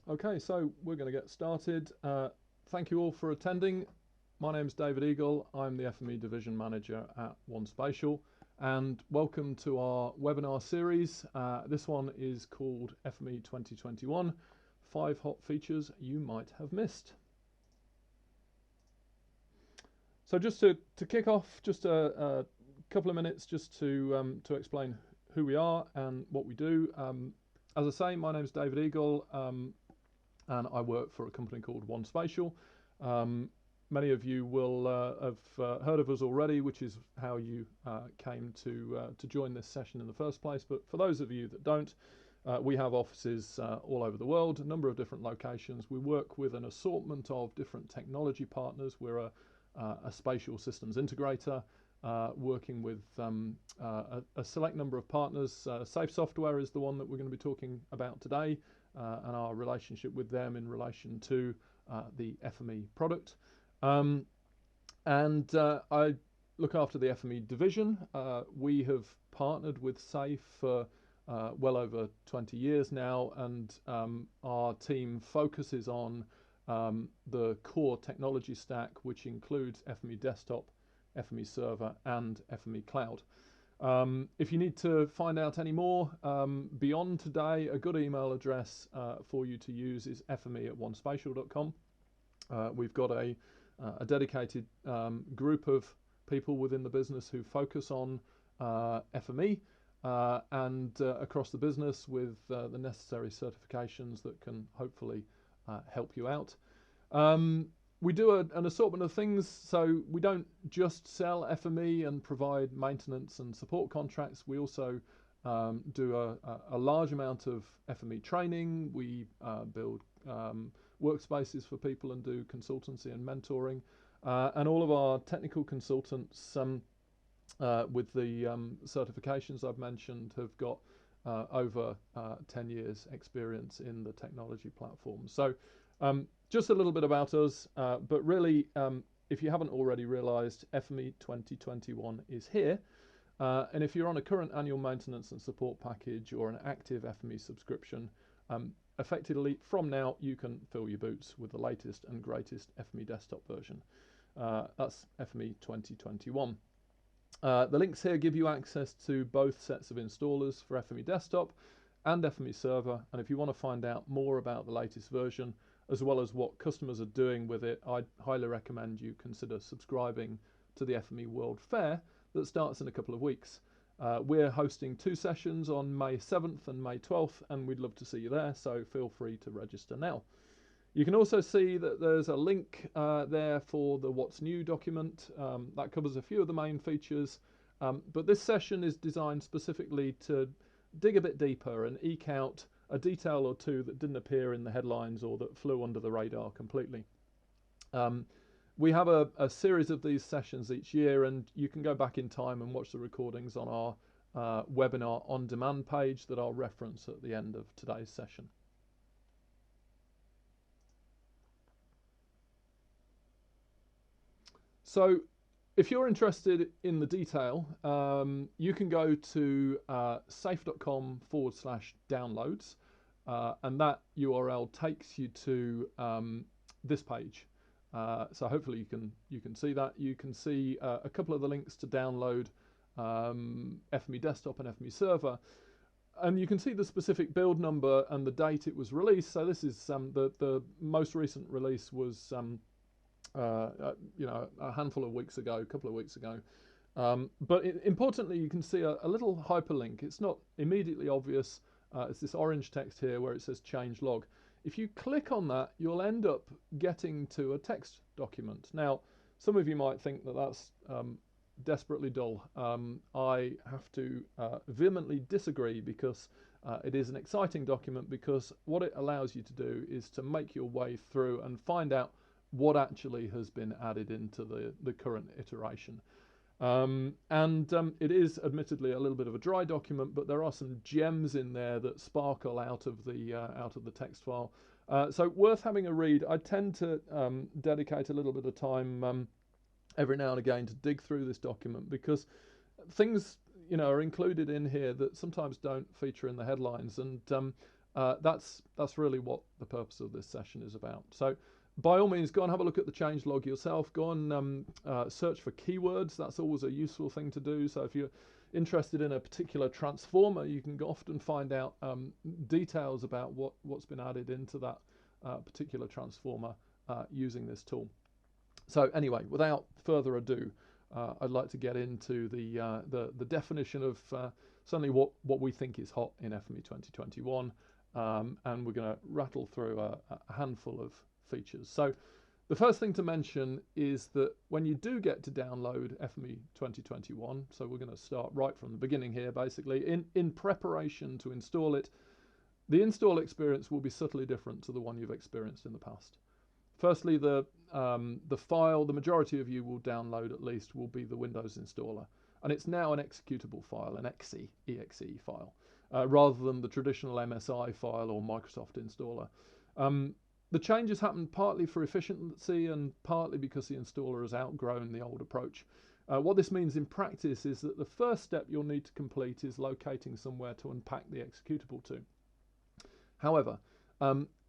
Okay, so we're going to get started. Thank you all for attending. My name's David Eagle. I'm the FME Division Manager at One Spatial, and welcome to our webinar series. This one is called FME 2021, 5 Hot Features You Might Have Missed. So just to kick off, just a couple of minutes just to explain who we are and what we do. As I say, my name's David Eagle. And I work for a company called One Spatial. Many of you will have heard of us already, which is how you came to join this session in the first place. But for those of you that don't, we have offices all over the world, a number of different locations. We work with an assortment of different technology partners. We're a spatial systems integrator, working with a select number of partners. Safe Software is the one that we're going to be talking about today. And our relationship with them in relation to the FME product. I look after the FME division. We have partnered with SAFE for well over 20 years now, and our team focuses on the core technology stack, which includes FME Desktop, FME Server, and FME Cloud. If you need to find out any more beyond today, a good email address for you to use is fme@onespatial.com. We've got a dedicated group of people within the business who focus on FME and across the business with the necessary certifications that can hopefully help you out. We do an assortment of things, so we don't just sell FME and provide maintenance and support contracts. We also do a large amount of FME training. We build workspaces for people and do consultancy and mentoring. And all of our technical consultants with the certifications I've mentioned have got over 10 years experience in the technology platform. So just a little bit about us, but really, if you haven't already realized, FME 2021 is here. And if you're on a current annual maintenance and support package or an active FME subscription, effectively from now you can fill your boots with the latest and greatest FME desktop version. That's FME 2021. The links here give you access to both sets of installers for FME Desktop and FME Server. And if you want to find out more about the latest version, as well as what customers are doing with it, I'd highly recommend you consider subscribing to the FME World Fair that starts in a couple of weeks. We're hosting 2 sessions on May 7th and May 12th, and we'd love to see you there, so feel free to register now. You can also see that there's a link there for the What's New document. That covers a few of the main features, but this session is designed specifically to dig a bit deeper and eke out a detail or two that didn't appear in the headlines or that flew under the radar completely. We have a series of these sessions each year, and you can go back in time and watch the recordings on our webinar on demand page that I'll reference at the end of today's session. So if you're interested in the detail, you can go to safe.com/downloads, and that URL takes you to this page. So hopefully you can see that. You can see a couple of the links to download FME Desktop and FME Server, and you can see the specific build number and the date it was released. So this is the most recent release was a handful of weeks ago, a couple of weeks ago. But importantly, you can see a little hyperlink. It's not immediately obvious. It's this orange text here where it says change log. If you click on that, you'll end up getting to a text document. Now, some of you might think that that's desperately dull. I have to vehemently disagree, because it is an exciting document, because what it allows you to do is to make your way through and find out what actually has been added into the current iteration. It is admittedly a little bit of a dry document, but there are some gems in there that sparkle out of the text file. So worth having a read. I tend to dedicate a little bit of time every now and again to dig through this document, because things are included in here that sometimes don't feature in the headlines, and That's really what the purpose of this session is about. So by all means, go and have a look at the changelog yourself. Go and search for keywords. That's always a useful thing to do. So if you're interested in a particular transformer, you can often find out details about what's been added into that particular transformer using this tool. So anyway, without further ado, I'd like to get into the definition of certainly what we think is hot in FME 2021, and we're going to rattle through a handful of features. So the first thing to mention is that when you do get to download FME 2021, so we're going to start right from the beginning here basically, in preparation to install it, the install experience will be subtly different to the one you've experienced in the past. Firstly, the file, the majority of you will download at least, will be the Windows installer. And it's now an executable file, an exe file, rather than the traditional MSI file or Microsoft installer. The changes happen partly for efficiency and partly because the installer has outgrown the old approach. What this means in practice is that the first step you'll need to complete is locating somewhere to unpack the executable to. However,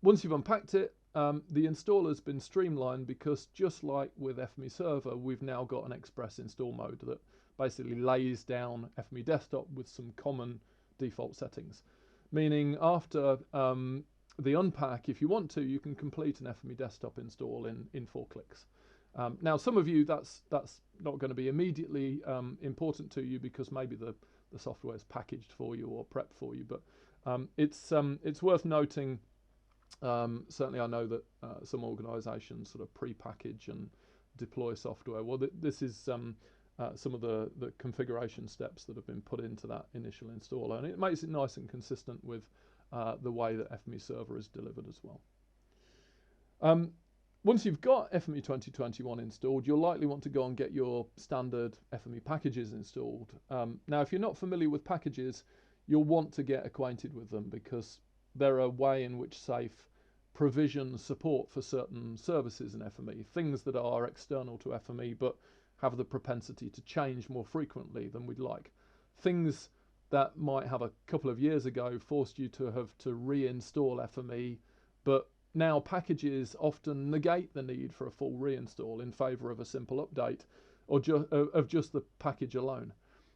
once you've unpacked it, the installer's been streamlined because just like with FME Server, we've now got an express install mode that basically lays down FME Desktop with some common default settings. Meaning after the unpack, if you want to, you can complete an FME Desktop install in 4 clicks. Now, some of you, that's not going to be immediately important to you because maybe the software is packaged for you or prepped for you, but it's worth noting. Certainly I know that some organisations sort of pre-package and deploy software. Well, this is some of the configuration steps that have been put into that initial installer, and it makes it nice and consistent with the way that FME Server is delivered as well. Once you've got FME 2021 installed, you'll likely want to go and get your standard FME packages installed. Now, if you're not familiar with packages, you'll want to get acquainted with them because they're a way in which SAFE provisions support for certain services in FME, things that are external to FME but have the propensity to change more frequently than we'd like. Things that might have a couple of years ago forced you to have to reinstall FME, but now packages often negate the need for a full reinstall in favour of a simple update or of just the package alone.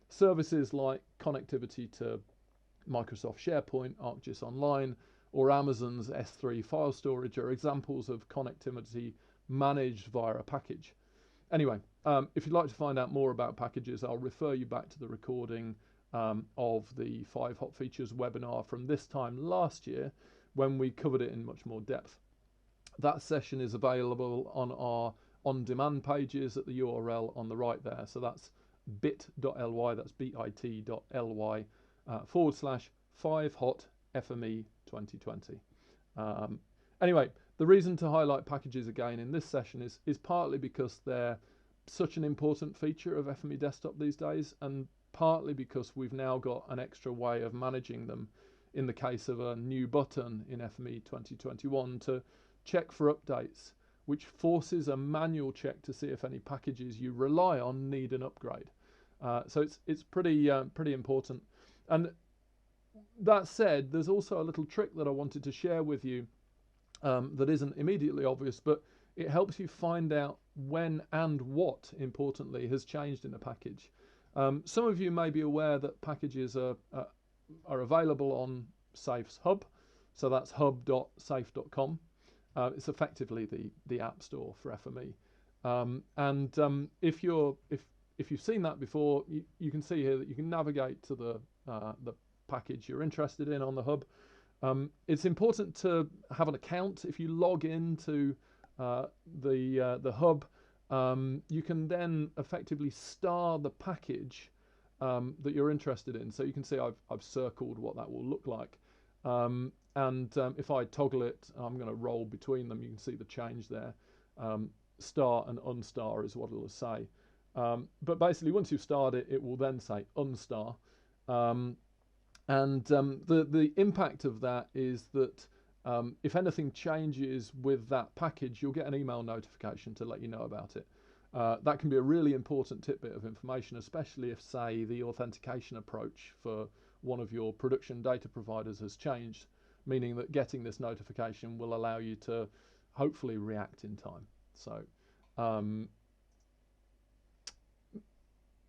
Services like connectivity to Microsoft SharePoint, ArcGIS Online, or Amazon's S3 file storage are examples of connectivity managed via a package. Anyway, if you'd like to find out more about packages, I'll refer you back to the recording of the 5 Hot Features webinar from this time last year when we covered it in much more depth. That session is available on our on-demand pages at the URL on the right there. So that's bit.ly, that's bit.ly /5hot FME 2020. Anyway, the reason to highlight packages again in this session is partly because they're such an important feature of FME Desktop these days, and partly because we've now got an extra way of managing them in the case of a new button in FME 2021 to check for updates, which forces a manual check to see if any packages you rely on need an upgrade. So it's pretty important. And that said, there's also a little trick that I wanted to share with you that isn't immediately obvious, but it helps you find out when and what, importantly, has changed in a package. Some of you may be aware that packages are available on SAFE's hub, so that's hub.safe.com. It's effectively the app store for FME. If you've seen that before, you can see here that you can navigate to the package you're interested in on the hub. It's important to have an account. If you log into the hub, you can then effectively star the package that you're interested in. So you can see I've circled what that will look like. If I toggle it, I'm going to roll between them. You can see the change there. Star and unstar is what it'll say. But basically, once you've starred it, it will then say unstar. The impact of that is that if anything changes with that package, you'll get an email notification to let you know about it. That can be a really important tidbit of information, especially if, say, the authentication approach for one of your production data providers has changed, meaning that getting this notification will allow you to hopefully react in time. So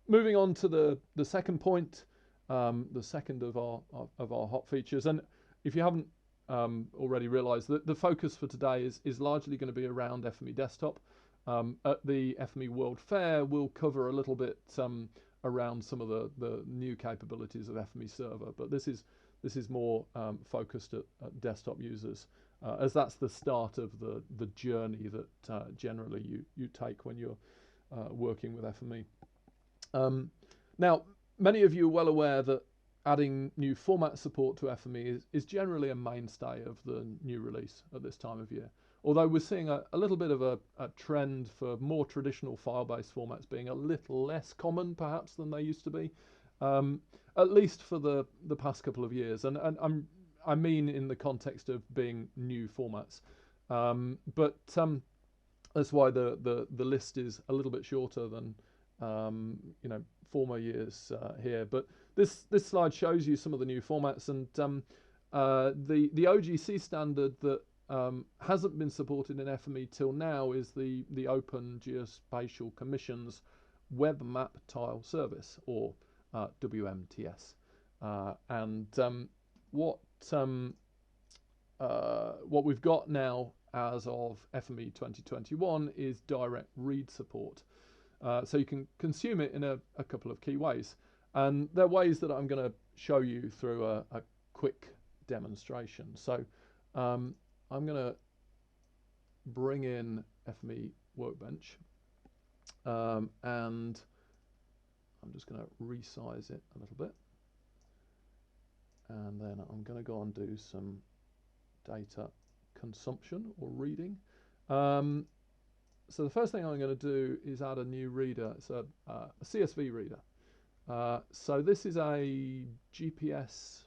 moving on to the second point, the second of our hot features, and if you haven't already realised, that the focus for today is largely going to be around FME Desktop. At the FME World Fair, we'll cover a little bit around some of the new capabilities of FME Server, but this is more focused at desktop users, as that's the start of the journey that generally you take when you're working with FME. Now, many of you are well aware that adding new format support to FME is generally a mainstay of the new release at this time of year. Although we're seeing a little bit of a trend for more traditional file-based formats being a little less common perhaps than they used to be, at least for the past couple of years. And I mean in the context of being new formats. But that's why the list is a little bit shorter than former years here. But this slide shows you some of the new formats, and the OGC standard that hasn't been supported in FME till now is the Open Geospatial Commission's Web Map Tile Service, or WMTS. What we've got now as of FME 2021 is direct read support. So you can consume it in a couple of key ways. And they're ways that I'm going to show you through a quick demonstration. So I'm going to bring in FME Workbench, and I'm just going to resize it a little bit. And then I'm going to go and do some data consumption or reading. So the first thing I'm going to do is add a new reader. It's a CSV reader. So this is a GPS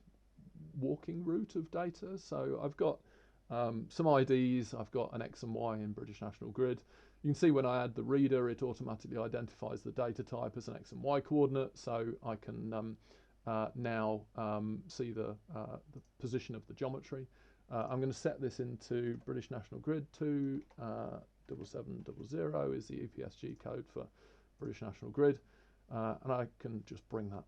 walking route of data. So I've got some IDs. I've got an X and Y in British National Grid. You can see when I add the reader, it automatically identifies the data type as an X and Y coordinate. So I can now see the position of the geometry. I'm going to set this into British National Grid 27700 is the EPSG code for British National Grid, and I can just bring that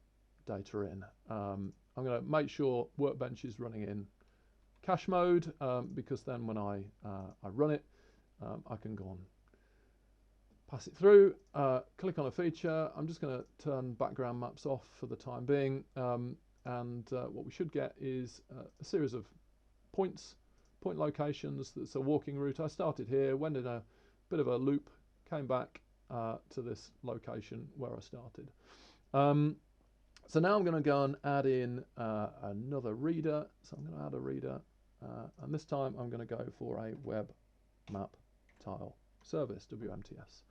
data in. I'm going to make sure Workbench is running in cache mode, because then when I run it, I can go on, pass it through, click on a feature. I'm just going to turn background maps off for the time being, and what we should get is a series of point locations. That's a walking route. I started here, went in a bit of a loop, came back to this location where I started. So now I'm going to go and add in another reader. So I'm going to add a reader, and this time I'm going to go for a Web Map Tile Service, WMTS.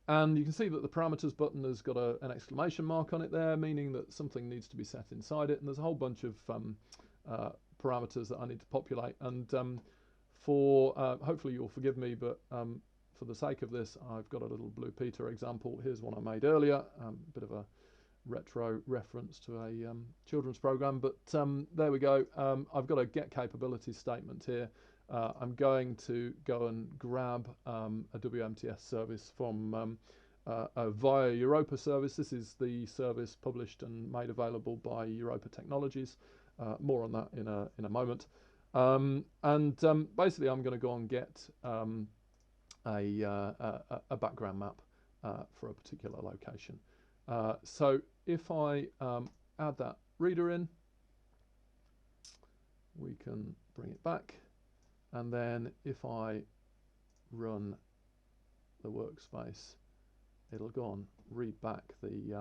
And you can see that the parameters button has got an exclamation mark on it there, meaning that something needs to be set inside it, and there's a whole bunch of parameters that I need to populate. And hopefully you'll forgive me, but for the sake of this, I've got a little Blue Peter example. Here's one I made earlier, a bit of a retro reference to a children's program, but there we go. I've got a get capabilities statement here. I'm going to go and grab a WMTS service from via Europa service. This is the service published and made available by Europa Technologies. More on that in a moment. Basically, I'm going to go and get a background map for a particular location. So if I add that reader in, we can bring it back, and then if I run the workspace, it'll go on read back the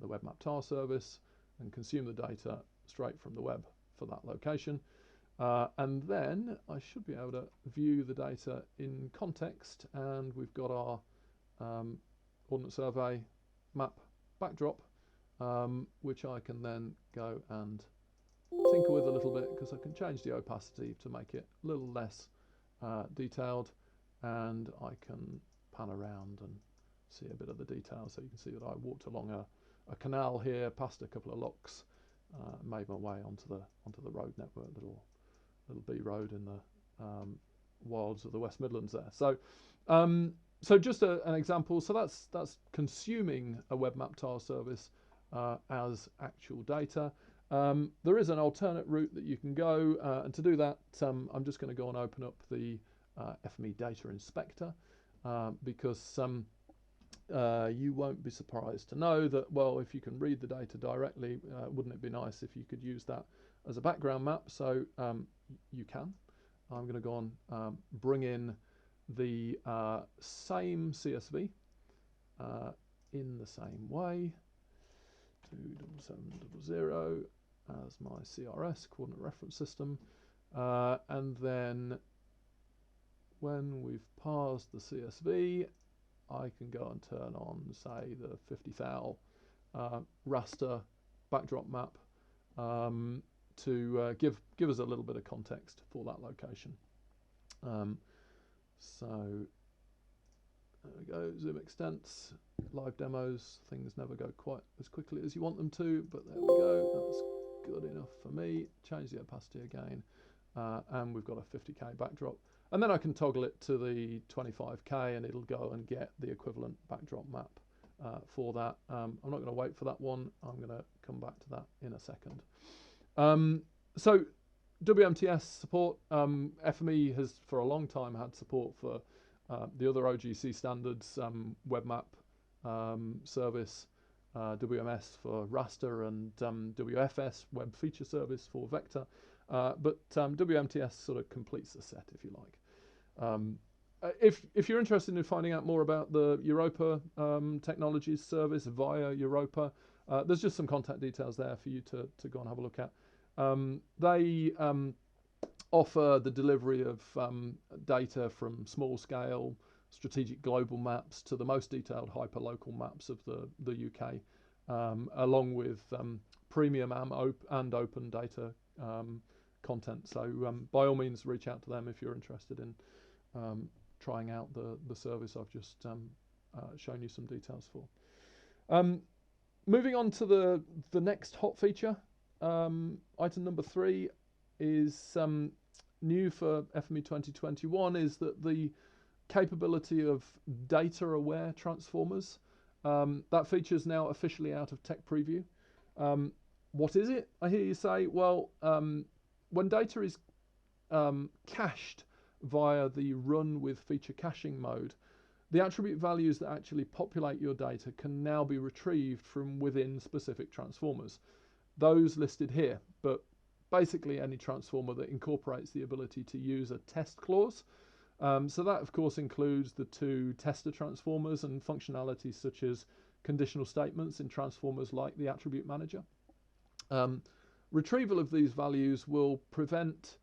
Web Map Tile service and consume the data straight from the web for that location. And then I should be able to view the data in context, and we've got our Ordnance Survey map backdrop, which I can then go and tinker with a little bit, because I can change the opacity to make it a little less detailed, and I can pan around and see a bit of the detail. So you can see that I walked along a canal here, past a couple of locks, made my way onto the road network, little B road in the wilds of the West Midlands there. So so just an example. So that's consuming a web map tile service as actual data. There is an alternate route that you can go, and to do that, I'm just going to go and open up the FME Data Inspector, because you won't be surprised to know that, well, if you can read the data directly, wouldn't it be nice if you could use that as a background map? So you can. I'm going to go on, bring in the same CSV in the same way, 27700 as my CRS, coordinate reference system, and then when we've parsed the CSV, I can go and turn on, say, the 50 thou raster backdrop map to give us a little bit of context for that location. So there we go, zoom extents, live demos, things never go quite as quickly as you want them to, but there we go, that's good enough for me. Change the opacity again, and we've got a 50k backdrop. And then I can toggle it to the 25k and it'll go and get the equivalent backdrop map for that. I'm not going to wait for that one. I'm going to come back to that in a second. So WMTS support, FME has for a long time had support for the other OGC standards, web map service, WMS for raster, and WFS, web feature service for vector. But WMTS sort of completes the set, if you like. If you're interested in finding out more about the Europa Technologies service via Europa, there's just some contact details there for you to go and have a look at. They offer the delivery of data from small scale strategic global maps to the most detailed hyperlocal maps of the UK, along with premium and open data content. So by all means, reach out to them if you're interested in trying out the service I've just shown you some details for. Moving on to the next hot feature, item number 3 is new for FME 2021, is that the capability of data-aware transformers. That feature is now officially out of tech preview. What is it? I hear you say, well, when data is cached via the run with feature caching mode, the attribute values that actually populate your data can now be retrieved from within specific transformers. Those listed here, but basically any transformer that incorporates the ability to use a test clause. So that, of course, includes the 2 tester transformers and functionalities such as conditional statements in transformers like the attribute manager. Retrieval of these values will prevent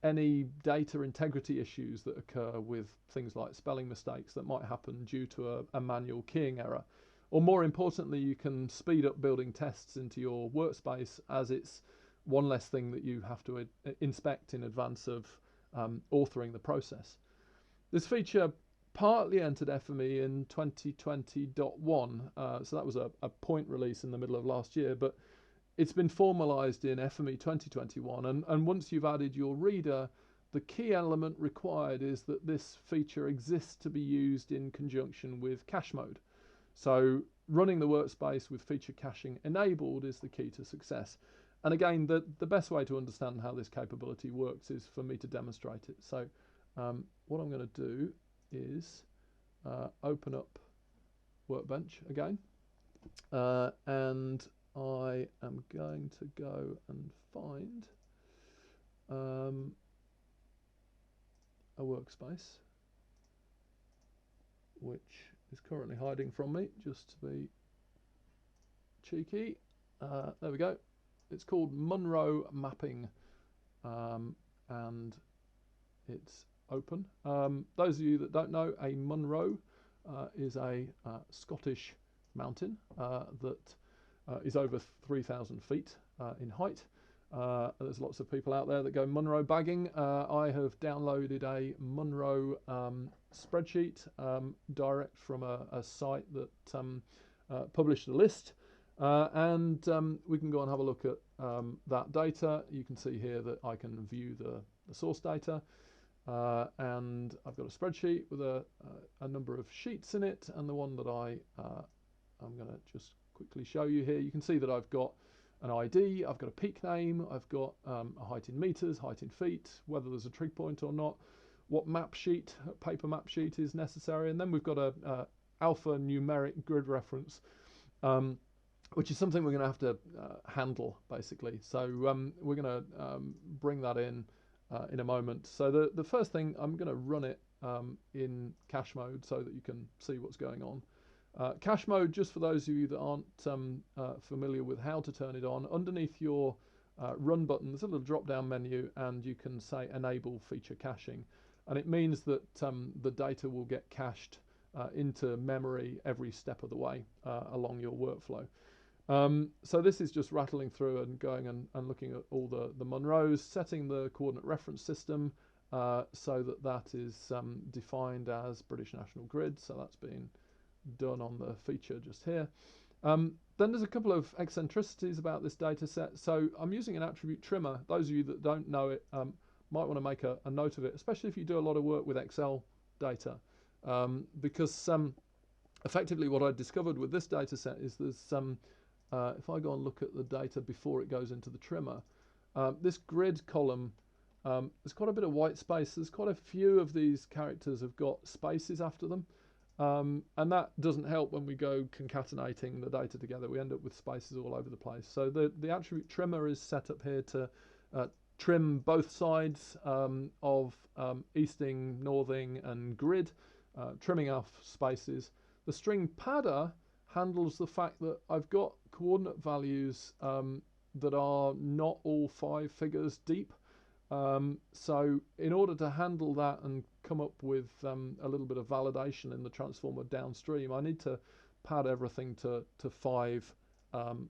any data integrity issues that occur with things like spelling mistakes that might happen due to a manual keying error. Or more importantly, you can speed up building tests into your workspace, as it's one less thing that you have to inspect in advance of authoring the process. This feature partly entered FME in 2020.1, so that was a point release in the middle of last year, but it's been formalized in FME 2021, and once you've added your reader, the key element required is that this feature exists to be used in conjunction with cache mode. So running the workspace with feature caching enabled is the key to success. And again, the best way to understand how this capability works is for me to demonstrate it. So what I'm going to do is open up Workbench again, and I am going to go and find a workspace which is currently hiding from me, just to be cheeky. There we go. It's called Monroe Mapping, and it's open. Those of you that don't know, a Monroe is a Scottish mountain that is over 3,000 feet in height. There's lots of people out there that go Monroe bagging. I have downloaded a Monroe spreadsheet direct from a site that published a list, and we can go and have a look at that data, you can see here that I can view the source data. And I've got a spreadsheet with a number of sheets in it, and the one that I'm going to just quickly show you here, you can see that I've got an ID, I've got a peak name, I've got a height in meters, height in feet, whether there's a trig point or not, what map sheet, paper map sheet is necessary, and then we've got a alphanumeric grid reference, which is something we're going to have to handle basically. So we're going to bring that in a moment. So the first thing, I'm going to run it in cache mode so that you can see what's going on. Cache mode, just for those of you that aren't familiar with how to turn it on, underneath your run button there's a little drop down menu, and you can say enable feature caching, and it means that the data will get cached into memory every step of the way along your workflow. So this is just rattling through and going and looking at all the Monroes, setting the coordinate reference system so that is defined as British National Grid, so that's been done on the feature just here. Then there's a couple of eccentricities about this data set. So I'm using an attribute trimmer. Those of you that don't know it might want to make a note of it, especially if you do a lot of work with Excel data, because effectively what I discovered with this data set is there's if I go and look at the data before it goes into the trimmer, this grid column, there's quite a bit of white space. There's quite a few of these characters have got spaces after them. And that doesn't help when we go concatenating the data together. We end up with spaces all over the place. So the attribute trimmer is set up here to trim both sides of easting, northing, and grid, trimming off spaces. The string padder handles the fact that I've got coordinate values that are not all 5 figures deep. So in order to handle that and come up with a little bit of validation in the transformer downstream, I need to pad everything to 5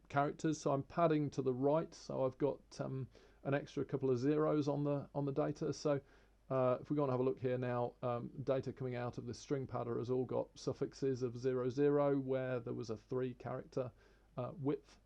characters. So I'm padding to the right, so I've got an extra couple of zeros on the data. So if we go and have a look here now, data coming out of this string padder has all got suffixes of 00 where there was a 3 character width.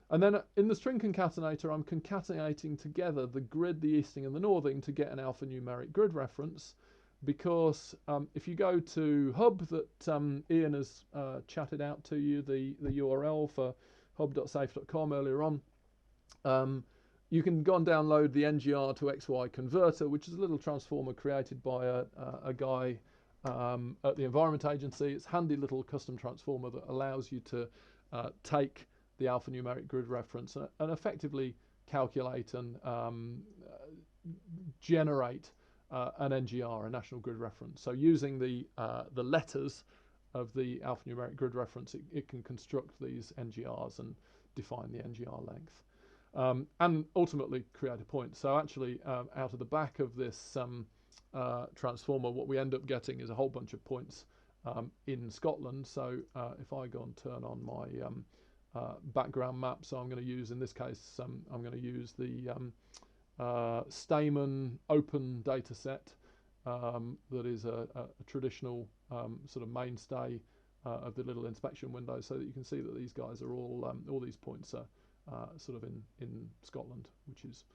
And then in the string concatenator, I'm concatenating together the grid, the easting, and the northing to get an alphanumeric grid reference, because if you go to hub that Ian has chatted out to you, the URL for hub.safe.com earlier on, you can go and download the NGR to XY converter, which is a little transformer created by a guy at the Environment Agency. It's a handy little custom transformer that allows you to take the alphanumeric grid reference and effectively calculate and generate an NGR, a national grid reference. So using the letters of the alphanumeric grid reference, it can construct these NGRs and define the NGR length and ultimately create a point. So actually out of the back of this transformer, what we end up getting is a whole bunch of points in Scotland. So if I go and turn on my background map, so I'm going to use, in this case, I'm going to use the Stamen open data set that is a traditional sort of mainstay of the little inspection window, so that you can see that these guys are all these points are sort of in Scotland, which is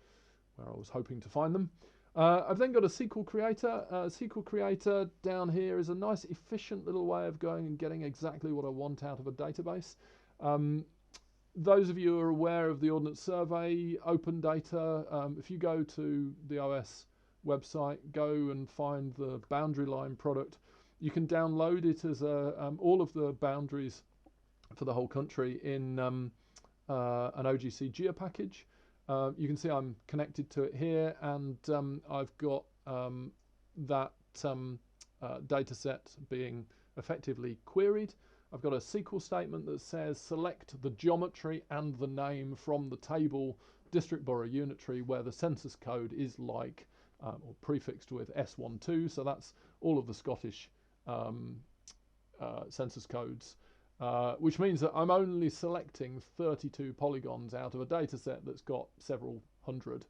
where I was hoping to find them. I've then got a SQL creator. SQL creator down here is a nice efficient little way of going and getting exactly what I want out of a database. Those of you who are aware of the Ordnance Survey open data, if you go to the OS website, go and find the boundary line product, you can download it as all of the boundaries for the whole country in an OGC geo package. You can see I'm connected to it here, and I've got that data set being effectively queried. I've got a SQL statement that says select the geometry and the name from the table district borough unitary where the census code is like or prefixed with S12, so that's all of the Scottish census codes, which means that I'm only selecting 32 polygons out of a data set that's got several hundred,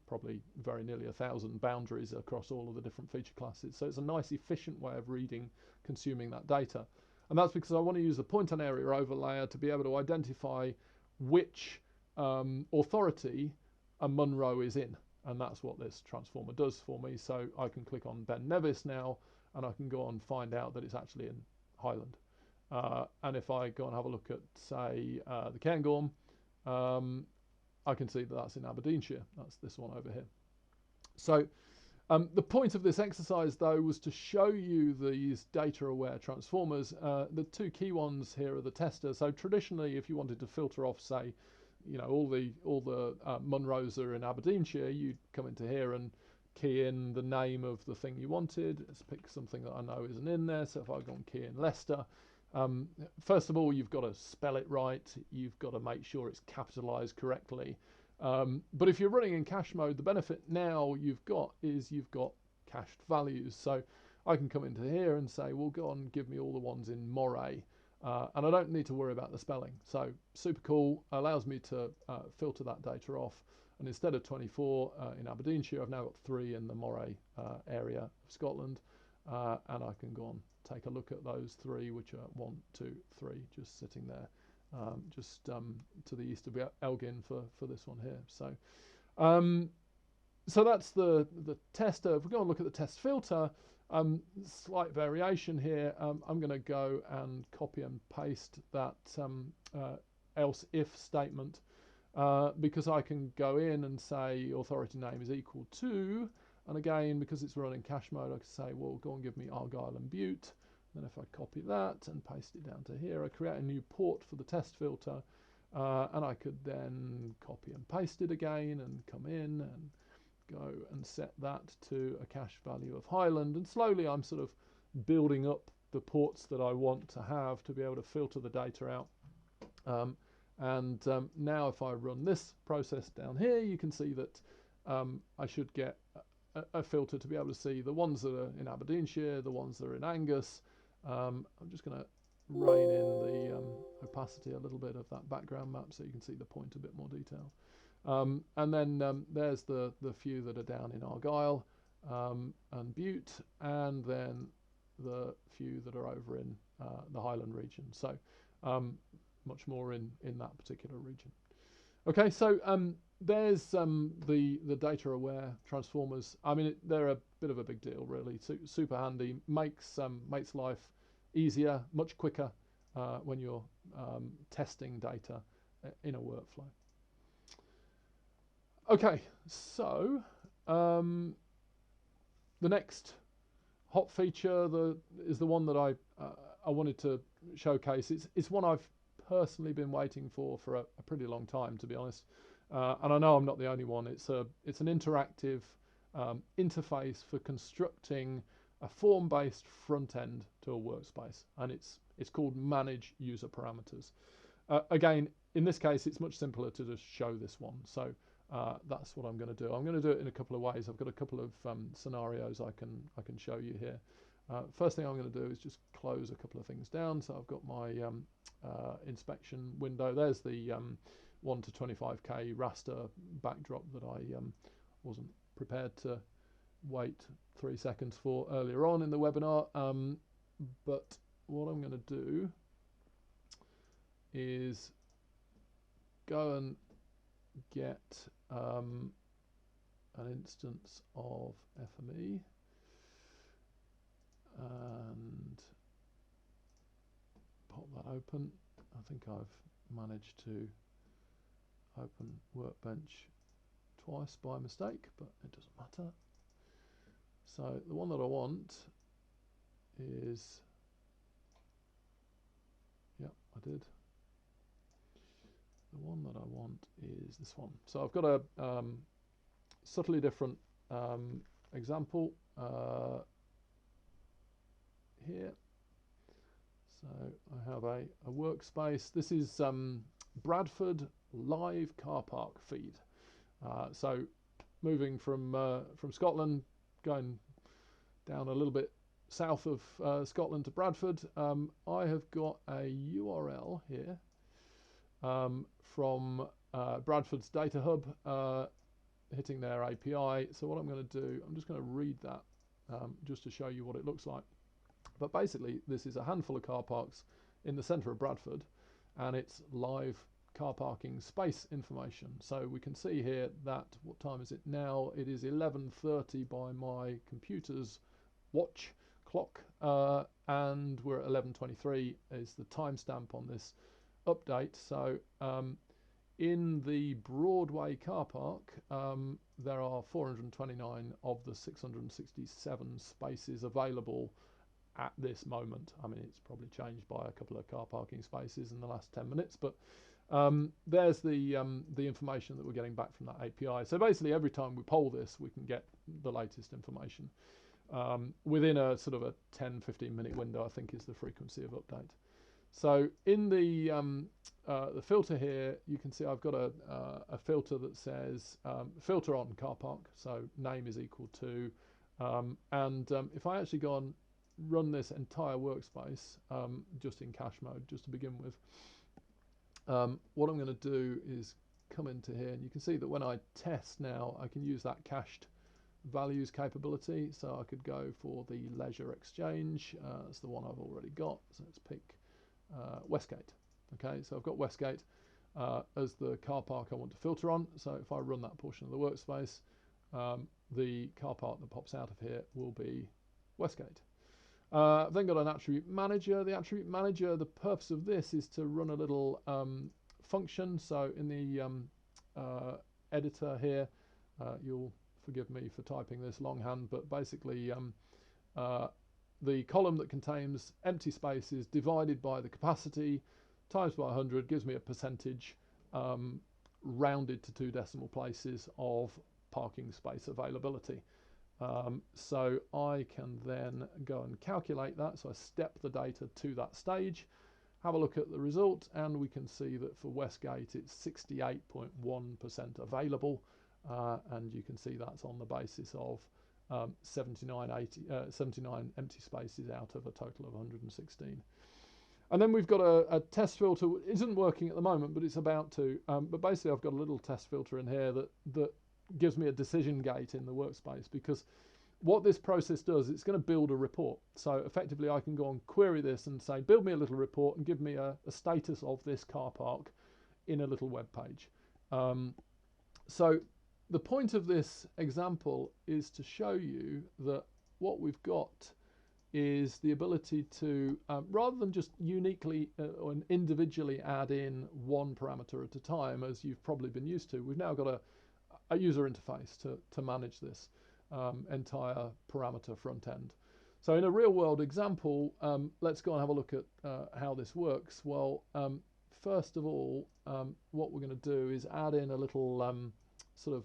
probably very nearly 1,000 boundaries across all of the different feature classes. So it's a nice efficient way of consuming that data. And that's because I want to use the point on area overlayer to be able to identify which authority a Monroe is in, and that's what this transformer does for me. So I can click on Ben Nevis now, and I can go and find out that it's actually in Highland. And if I go and have a look at, say, the Cairngorm, I can see that that's in Aberdeenshire. That's this one over here. So the point of this exercise, though, was to show you these data-aware transformers. The two key ones here are the tester. So traditionally, if you wanted to filter off, say, you know, all the Monroes are in Aberdeenshire, you'd come into here and key in the name of the thing you wanted. Let's pick something that I know isn't in there. So if I go and key in Leicester, first of all, you've got to spell it right. You've got to make sure it's capitalized correctly. But if you're running in cache mode, the benefit now you've got is you've got cached values. So I can come into here and say, well, go on, give me all the ones in Moray. And I don't need to worry about the spelling. So super cool, allows me to filter that data off. And instead of 24 in Aberdeenshire, I've now got 3 in the Moray area of Scotland. And I can go on, take a look at those 3, which are 1, 2, 3, just sitting there. Just to the east of Elgin for this one here. So so that's the tester. If we go and look at the test filter, slight variation here. I'm going to go and copy and paste that else if statement because I can go in and say authority name is equal to, and again, because it's running cache mode, I can say, well, go and give me Argyll and Bute. Then if I copy that and paste it down to here, I create a new port for the test filter, and I could then copy and paste it again and come in and go and set that to a cache value of Highland. And slowly I'm sort of building up the ports that I want to have to be able to filter the data out. Now if I run this process down here, you can see that I should get a filter to be able to see the ones that are in Aberdeenshire, the ones that are in Angus. I'm just going to rein in the opacity a little bit of that background map so you can see the point a bit more detail. And then there's the few that are down in Argyll and Bute, and then the few that are over in the Highland region. So much more in that particular region. Okay, so there's the data-aware transformers. I mean, they're a bit of a big deal, really. Super handy, makes life easier, much quicker when you're testing data in a workflow. Okay, so the next hot feature is the one that I wanted to showcase. It's one I've personally been waiting for a pretty long time, to be honest. And I know I'm not the only one. It's an interactive interface for constructing a form-based front end to a workspace, and it's called Manage User Parameters. Again, in this case, it's much simpler to just show this one. So that's what I'm going to do. I'm going to do it in a couple of ways. I've got a couple of scenarios I can show you here. First thing I'm going to do is just close a couple of things down. So I've got my inspection window. There's the 1 to 25K raster backdrop that I wasn't prepared to wait 3 seconds for earlier on in the webinar. But what I'm going to do is go and get an instance of FME and pop that open. I think I've managed to open Workbench twice by mistake, but it doesn't matter. So the one that I want is, yeah, I did. The one that I want is this one. So I've got a subtly different example here. So I have a workspace. This is Bradford live car park feed. So moving from Scotland, going down a little bit south of Scotland to Bradford, I have got a URL here from Bradford's data hub hitting their API. So what I'm going to do, I'm just going to read that just to show you what it looks like. But basically, this is a handful of car parks in the centre of Bradford, and it's live car parking space information. So we can see here that, what time is it now? It is 11:30 by my computer's watch clock, and we're at 11:23 is the timestamp on this update. So in the Broadway car park, there are 429 of the 667 spaces available at this moment. I mean, it's probably changed by a couple of car parking spaces in the last 10 minutes, but there's the information that we're getting back from that API. So basically, every time we poll this, we can get the latest information within a sort of a 10-15 minute window, I think is the frequency of update. So in the filter here, you can see I've got a filter that says filter on car park, so name is equal to, and if I actually go and run this entire workspace just in cache mode, just to begin with, what I'm going to do is come into here, and you can see that when I test now, I can use that cached values capability. So I could go for the leisure exchange. That's the one I've already got. So let's pick Westgate. Okay, so I've got Westgate as the car park I want to filter on. So if I run that portion of the workspace, the car park that pops out of here will be Westgate. I've then got an attribute manager. The attribute manager, the purpose of this is to run a little function. So in the editor here, you'll forgive me for typing this longhand, but basically the column that contains empty spaces divided by the capacity times by 100 gives me a percentage rounded to 2 decimal places of parking space availability. So I can then go and calculate that. So I step the data to that stage, have a look at the result, and we can see that for Westgate it's 68.1% available, and you can see that's on the basis of 79 empty spaces out of a total of 116. And then we've got a test filter. It isn't working at the moment, but it's about to. But basically I've got a little test filter in here that gives me a decision gate in the workspace, because what this process does, it's going to build a report. So effectively I can go and query this and say, build me a little report and give me a status of this car park in a little web page. So the point of this example is to show you that what we've got is the ability to, rather than just uniquely or individually add in one parameter at a time, as you've probably been used to, we've now got a user interface to manage this entire parameter front end. So in a real world example, let's go and have a look at how this works. Well, first of all, what we're going to do is add in a little sort of,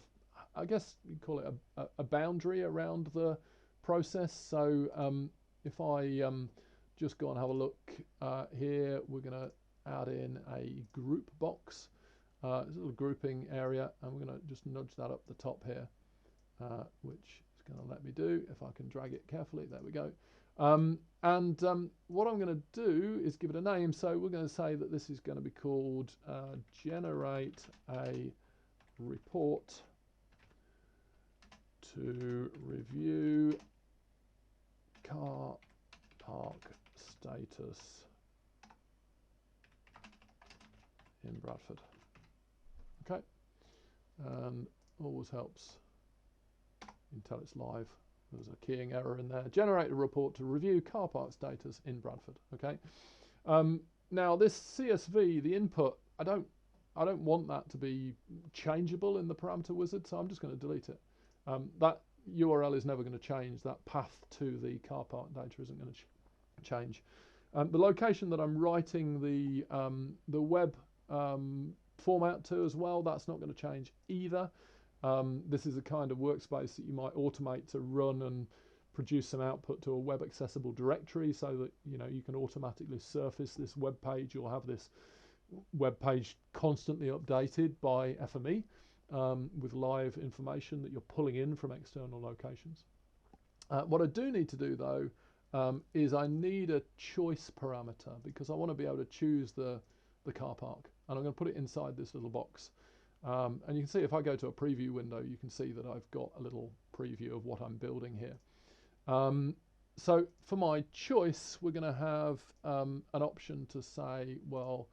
I guess you call it a boundary around the process. So if I just go and have a look here, we're going to add in a group box. There's a little grouping area, and we're going to just nudge that up the top here, which is going to let me do if I can drag it carefully. There we go. What I'm going to do is give it a name. So we're going to say that this is going to be called generate a report to review car park status in Bradford. Okay, and always helps until it's live. There's a keying error in there. Generate a report to review car park status in Bradford. Okay. Now this CSV, the input, I don't want that to be changeable in the parameter wizard, so I'm just going to delete it. That URL is never going to change. That path to the car park data isn't going to change. The location that I'm writing the web format to as well, that's not going to change either. This is a kind of workspace that you might automate to run and produce some output to a web accessible directory, so that you can automatically surface this web page. You'll have this web page constantly updated by FME with live information that you're pulling in from external locations. What I do need to do though is I need a choice parameter, because I want to be able to choose the car park, and I'm going to put it inside this little box. And you can see if I go to a preview window, you can see that I've got a little preview of what I'm building here. So for my choice, we're going to have an option to say, well,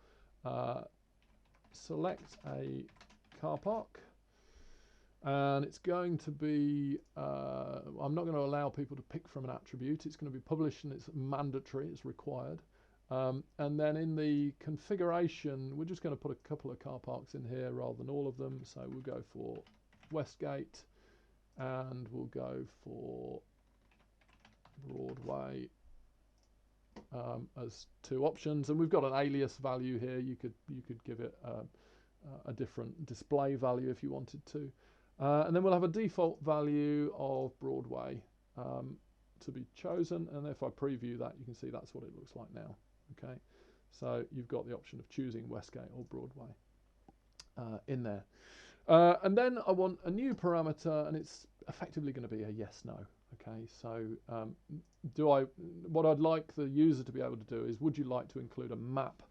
select a car park, and it's going to be, I'm not going to allow people to pick from an attribute. It's going to be published and it's mandatory, it's required. And then in the configuration, we're just going to put a couple of car parks in here rather than all of them. So we'll go for Westgate, and we'll go for Broadway as two options. And we've got an alias value here. You could give it a different display value if you wanted to. And then we'll have a default value of Broadway to be chosen. And if I preview that, you can see that's what it looks like now. Okay, so you've got the option of choosing Westgate or Broadway in there. And then I want a new parameter, and it's effectively going to be a yes/no. Okay, so what I'd like the user to be able to do is, would you like to include a map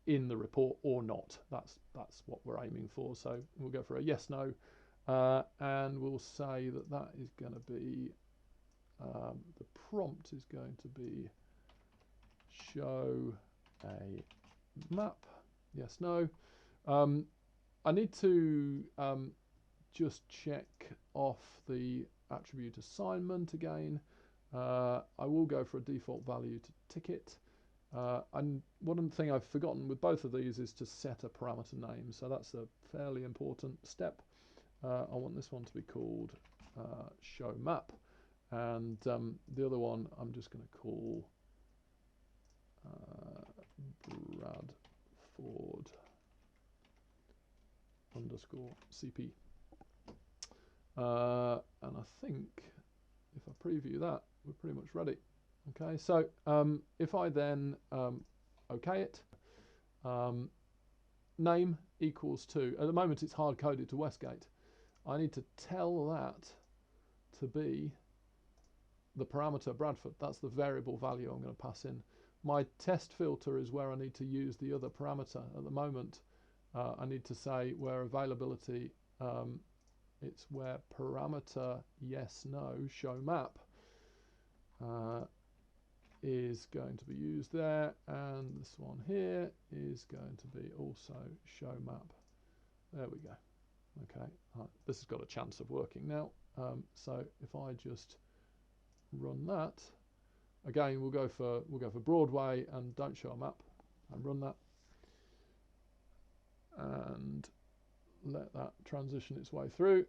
in the report or not? That's what we're aiming for. So we'll go for a yes/no, and we'll say that that is going to be the prompt is going to be show a map. Yes/no. I need to just check off the attribute assignment again. I will go for a default value to ticket. And one thing I've forgotten with both of these is to set a parameter name. So that's a fairly important step. I want this one to be called show map. And the other one I'm just going to call Bradford _CP. And I think if I preview that, we're pretty much ready. Okay, so if I then OK it, name equals to, at the moment it's hard coded to Westgate. I need to tell that to be the parameter Bradford. That's the variable value I'm going to pass in. My test filter is where I need to use the other parameter. At the moment, I need to say where availability, it's where parameter yes/no show map is going to be used there, and this one here is going to be also show map. There we go. Okay, this has got a chance of working now. So if I just run that again, we'll go for Broadway and don't show a map, and run that and let that transition its way through,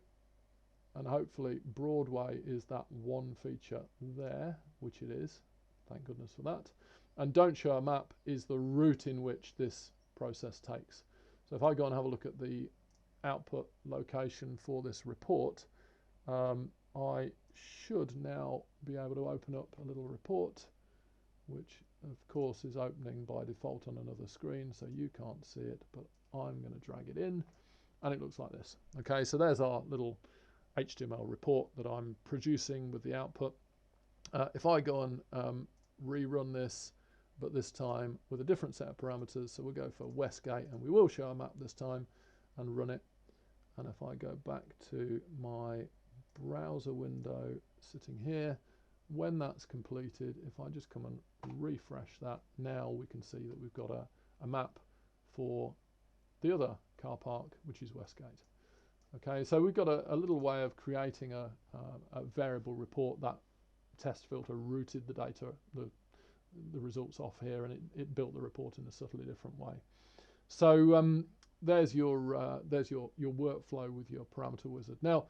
and hopefully Broadway is that one feature there, which it is. Thank goodness for that. And don't show a map is the route in which this process takes. So if I go and have a look at the output location for this report, I should now be able to open up a little report, which of course is opening by default on another screen, so you can't see it, but I'm going to drag it in, and it looks like this. Okay, so there's our little HTML report that I'm producing with the output. If I go and rerun this, but this time with a different set of parameters, so we'll go for Westgate, and we will show a map this time, and run it. And if I go back to my browser window sitting here, when that's completed, if I just come and refresh that, now we can see that we've got a map for the other car park, which is Westgate. Okay, so we've got a little way of creating a variable report. That test filter routed the data, the results off here, and it built the report in a subtly different way. So there's your workflow with your parameter wizard. Now,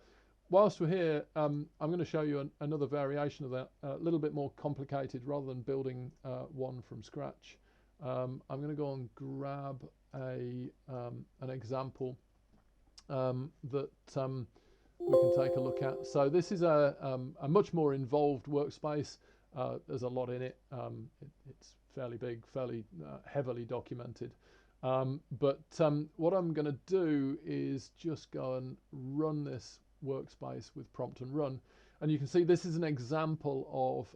whilst we're here, I'm going to show you another variation of that, a little bit more complicated. Rather than building one from scratch, I'm going to go and grab an example that we can take a look at. So this is a much more involved workspace. There's a lot in it. It's fairly big, fairly heavily documented. But what I'm going to do is just go and run this workspace with prompt and run, and you can see this is an example of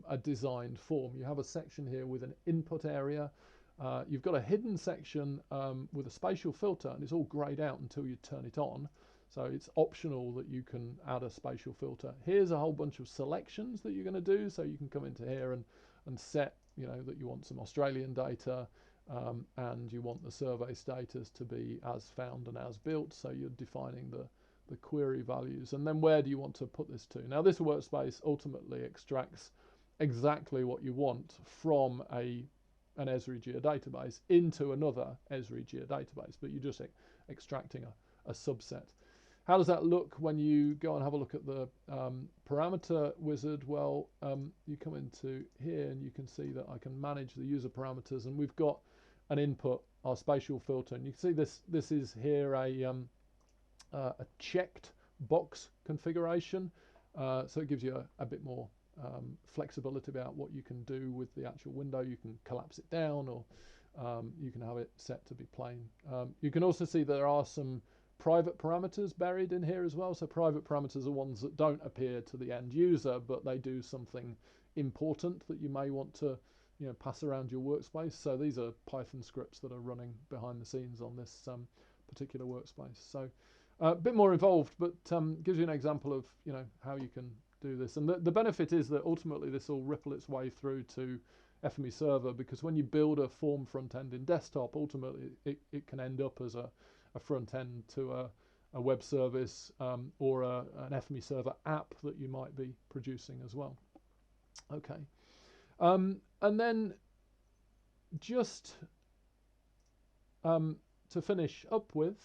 a designed form. You have a section here with an input area. You've got a hidden section with a spatial filter, and it's all grayed out until you turn it on. So it's optional that you can add a spatial filter. Here's a whole bunch of selections that you're going to do. So you can come into here and set, you know, that you want some Australian data. and you want the survey status to be as found and as built, so you're defining the query values. And then where do you want to put this to? Now this workspace ultimately extracts exactly what you want from an Esri geodatabase into another Esri geodatabase, but you're just extracting a subset. How does that look when you go and have a look at the parameter wizard? Well, you come into here and you can see that I can manage the user parameters, and we've got an input, our spatial filter, and you can see this is here a checked box configuration, so it gives you a bit more flexibility about what you can do with the actual window. You can collapse it down, or you can have it set to be plain. You can also see there are some private parameters buried in here as well. So private parameters are ones that don't appear to the end user, but they do something important that you may want to pass around your workspace. So these are Python scripts that are running behind the scenes on this particular workspace. So a bit more involved, but gives you an example of how you can do this. And the benefit is that ultimately this will ripple its way through to FME Server, because when you build a form front end in desktop, ultimately it can end up as a front end to a web service or an FME Server app that you might be producing as well. Okay, and then just to finish up with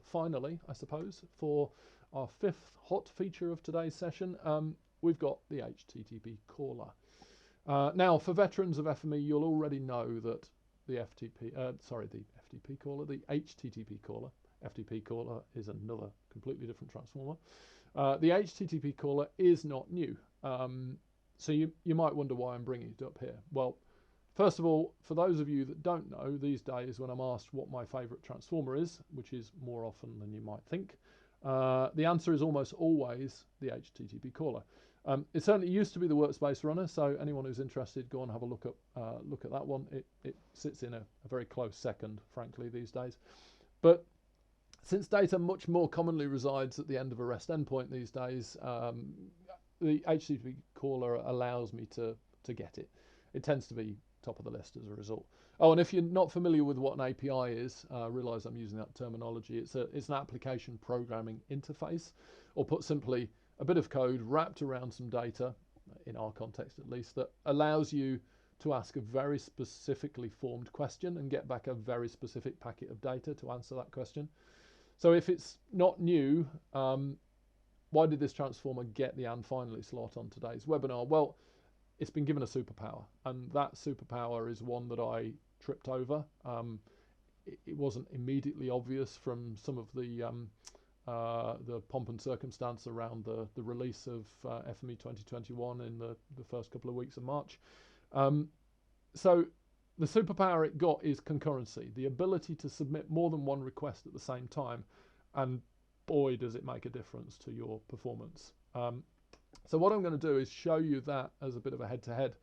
finally, I suppose, for our fifth hot feature of today's session, we've got the HTTP caller. Now, for veterans of FME, you'll already know that the FTP caller, the HTTP caller. FTP caller is another completely different transformer. The HTTP caller is not new. So you might wonder why I'm bringing it up here. Well, first of all, for those of you that don't know, these days when I'm asked what my favorite transformer is, which is more often than you might think, the answer is almost always the HTTP caller. It certainly used to be the workspace runner, so anyone who's interested, go and have a look at that one. It sits in a very close second, frankly, these days. But since data much more commonly resides at the end of a REST endpoint these days, the HTTP caller allows me to get it. It tends to be top of the list as a result. Oh, and if you're not familiar with what an API is, realise I'm using that terminology. It's an application programming interface, or put simply, a bit of code wrapped around some data, in our context at least, that allows you to ask a very specifically formed question and get back a very specific packet of data to answer that question. So if it's not new, why did this transformer get the "and finally" slot on today's webinar? Well, it's been given a superpower, and that superpower is one that I tripped over. It wasn't immediately obvious from some of the pomp and circumstance around the release of FME 2021 in the first couple of weeks of March. So the superpower it got is concurrency, the ability to submit more than one request at the same time, and boy does it make a difference to your performance. So what I'm going to do is show you that as a bit of a head-to-head.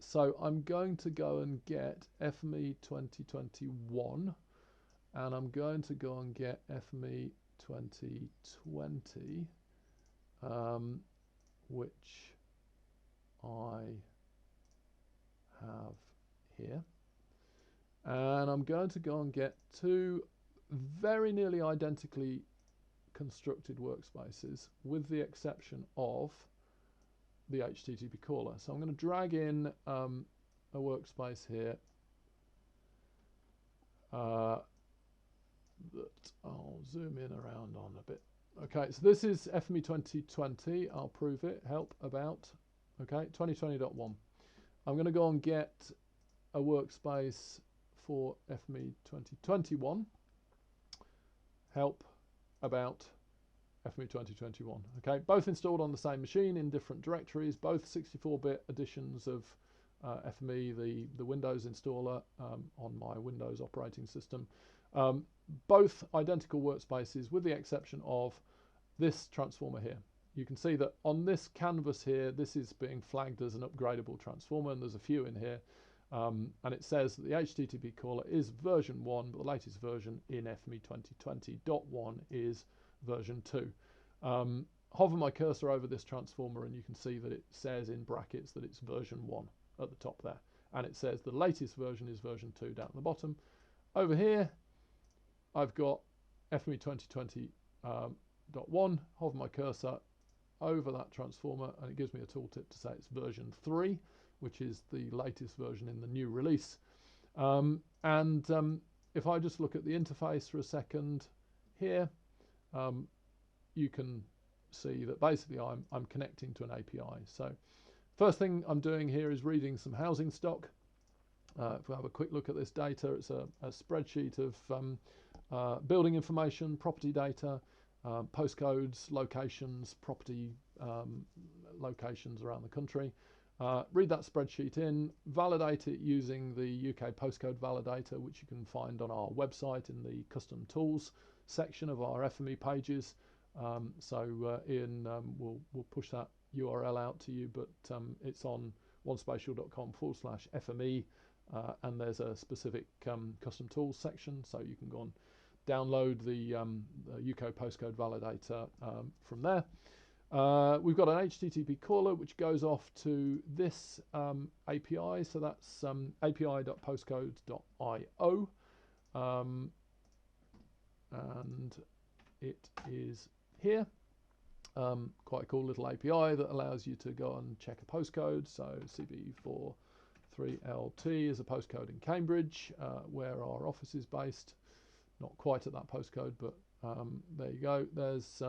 So I'm going to go and get FME 2021, and I'm going to go and get FME 2020, which I have here. And I'm going to go and get two very nearly identically constructed workspaces, with the exception of the HTTP caller. So I'm going to drag in a workspace here that I'll zoom in around on a bit. Okay, so this is FME 2020. I'll prove it. Help about. Okay, 2020.1. I'm going to go and get a workspace for FME 2021. Help about FME 2021. Okay, both installed on the same machine in different directories, both 64-bit editions of FME, the Windows installer on my Windows operating system. Both identical workspaces, with the exception of this transformer here. You can see that on this canvas here, this is being flagged as an upgradable transformer, and there's a few in here. And it says that the HTTP caller is version 1, but the latest version in FME 2020.1 is version 2. Hover my cursor over this transformer and you can see that it says in brackets that it's version 1 at the top there. and it says the latest version is version 2 down at the bottom. Over here, I've got FME 2020.1, hover my cursor over that transformer, and it gives me a tooltip to say it's version 3, which is the latest version in the new release. If I just look at the interface for a second here, you can see that basically I'm connecting to an API. So first thing I'm doing here is reading some housing stock. If we have a quick look at this data, it's a spreadsheet of building information, property data, postcodes, locations, property locations around the country. Read that spreadsheet in, validate it using the UK postcode validator, which you can find on our website in the custom tools section of our FME pages. Ian will push that URL out to you, but it's on onespatial.com/FME, and there's a specific custom tools section, so you can go and download the UK postcode validator from there. We've got an HTTP caller which goes off to this API, so that's api.postcodes.io, and it is here. Quite a cool little API that allows you to go and check a postcode. So CB43LT is a postcode in Cambridge, where our office is based. Not quite at that postcode, but there you go. There's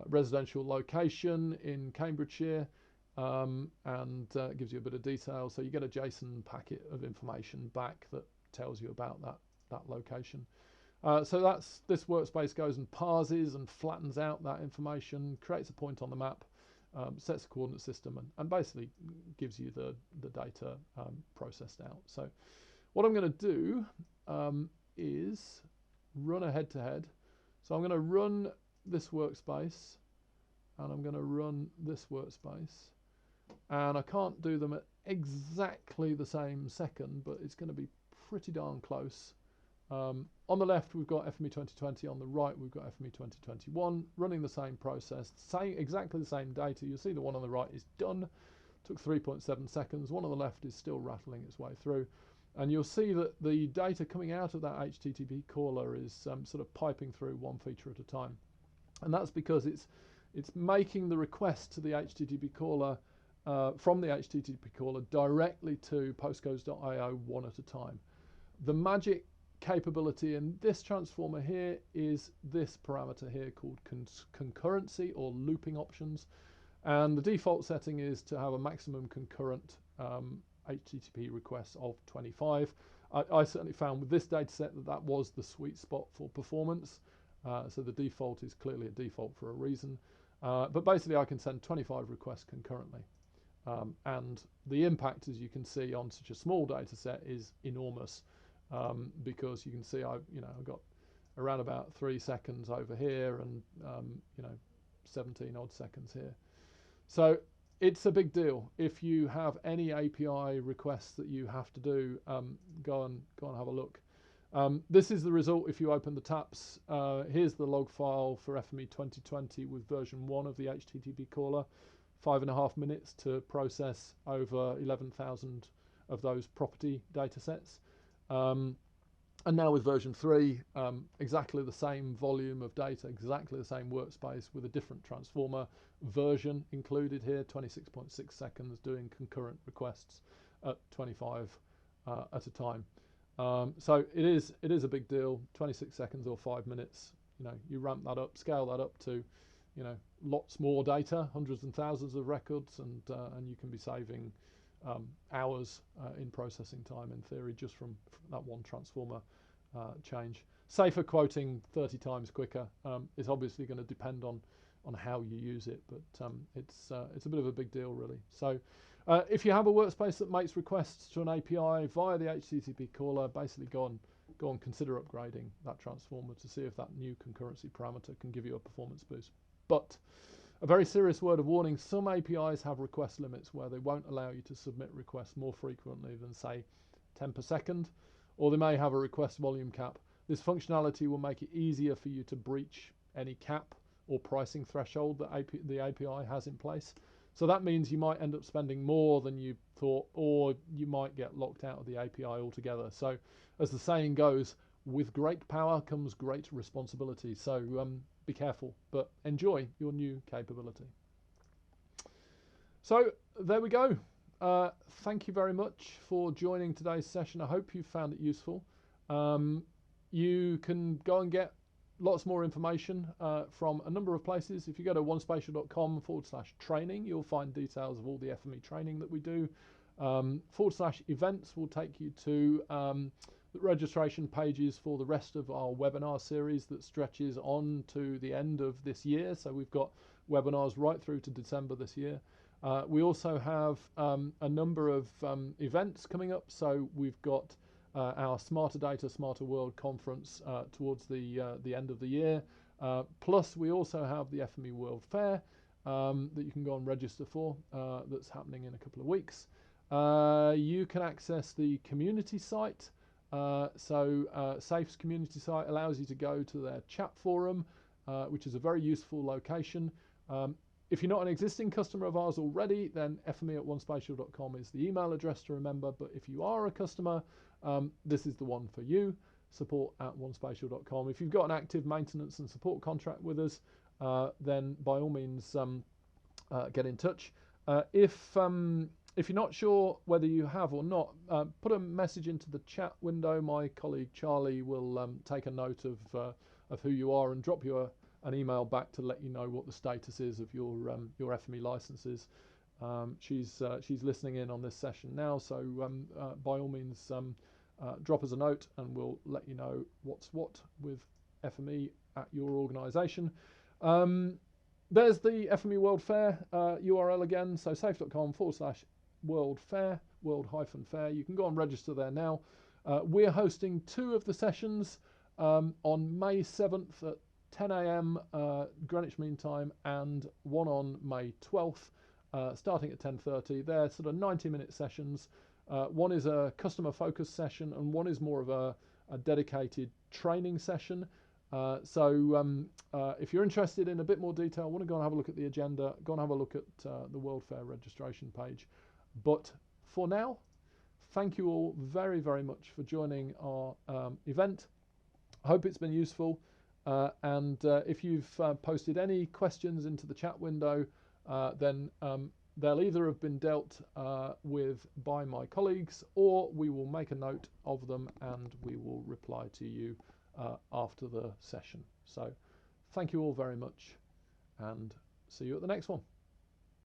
residential location in Cambridgeshire, and it gives you a bit of detail. So you get a JSON packet of information back that tells you about that location. So this workspace goes and parses and flattens out that information, creates a point on the map, sets a coordinate system, and basically gives you the data processed out. So what I'm going to do is run a head-to-head. So I'm going to run this workspace, and I'm going to run this workspace, and I can't do them at exactly the same second, but it's going to be pretty darn close. On the left we've got FME 2020, on the right we've got FME 2021, running the same process, exactly the same data. You'll see the one on the right is done, took 3.7 seconds, one on the left is still rattling its way through, and you'll see that the data coming out of that HTTP caller is sort of piping through one feature at a time, and that's because it's making the request to the HTTP caller from the HTTP caller directly to postcodes.io one at a time. The magic capability in this transformer here is this parameter here called concurrency or looping options, and the default setting is to have a maximum concurrent HTTP request of 25. I certainly found with this data set that was the sweet spot for performance, so the default is clearly a default for a reason, but basically I can send 25 requests concurrently, and the impact, as you can see on such a small data set, is enormous. Because you can see I've got around about 3 seconds over here, and 17 odd seconds here. So it's a big deal. If you have any API requests that you have to do, go and have a look. This is the result if you open the taps. Here's the log file for FME 2020 with version 1 of the HTTP caller. 5.5 minutes to process over 11,000 of those property data sets. And now with version 3, exactly the same volume of data, exactly the same workspace with a different transformer version included here, 26.6 seconds, doing concurrent requests at 25 at a time. So it is a big deal. 26 seconds or 5 minutes. You ramp that up, scale that up to lots more data, hundreds and thousands of records, and you can be saving hours in processing time, in theory, just from that one transformer change. Safer quoting 30 times quicker. It's obviously going to depend on how you use it, but it's a bit of a big deal, really. So if you have a workspace that makes requests to an API via the HTTP caller, basically go and consider upgrading that transformer to see if that new concurrency parameter can give you a performance boost. But a very serious word of warning, some APIs have request limits where they won't allow you to submit requests more frequently than, say, 10 per second, or they may have a request volume cap. This functionality will make it easier for you to breach any cap or pricing threshold that the API has in place. So that means you might end up spending more than you thought, or you might get locked out of the API altogether. So as the saying goes, with great power comes great responsibility. So be careful, but enjoy your new capability. So there we go. Thank you very much for joining today's session. I hope you found it useful. You can go and get lots more information from a number of places. If you go to onespatial.com/training, you'll find details of all the FME training that we do. /events will take you to the registration pages for the rest of our webinar series that stretches on to the end of this year. So we've got webinars right through to December this year. We also have a number of events coming up. So we've got our Smarter Data, Smarter World conference towards the end of the year. Plus, we also have the FME World Fair that you can go and register for. That's happening in a couple of weeks. You can access the community site. SAFE's community site allows you to go to their chat forum, which is a very useful location. If you're not an existing customer of ours already, then fme@onespatial.com is the email address to remember. But if you are a customer, this is the one for you, support@onespatial.com. If you've got an active maintenance and support contract with us, then by all means get in touch. If you're not sure whether you have or not, put a message into the chat window. My colleague Charlie will take a note of who you are and drop you an email back to let you know what the status is of your FME licenses. She's listening in on this session now, so by all means drop us a note and we'll let you know what's what with FME at your organisation. There's the FME World Fair URL again, so safe.com/World Fair, world-fair. You can go and register there now. We're hosting 2 of the sessions on May 7th at 10 a.m. Greenwich Mean Time, and one on May 12th starting at 10:30. They're sort of 90-minute sessions. One is a customer focus session and one is more of a dedicated training session. If you're interested in a bit more detail, want to go and have a look at the agenda, go and have a look at the World Fair registration page. But for now, thank you all very, very much for joining our event. I hope it's been useful. And if you've posted any questions into the chat window, then they'll either have been dealt with by my colleagues, or we will make a note of them and we will reply to you after the session. So thank you all very much and see you at the next one.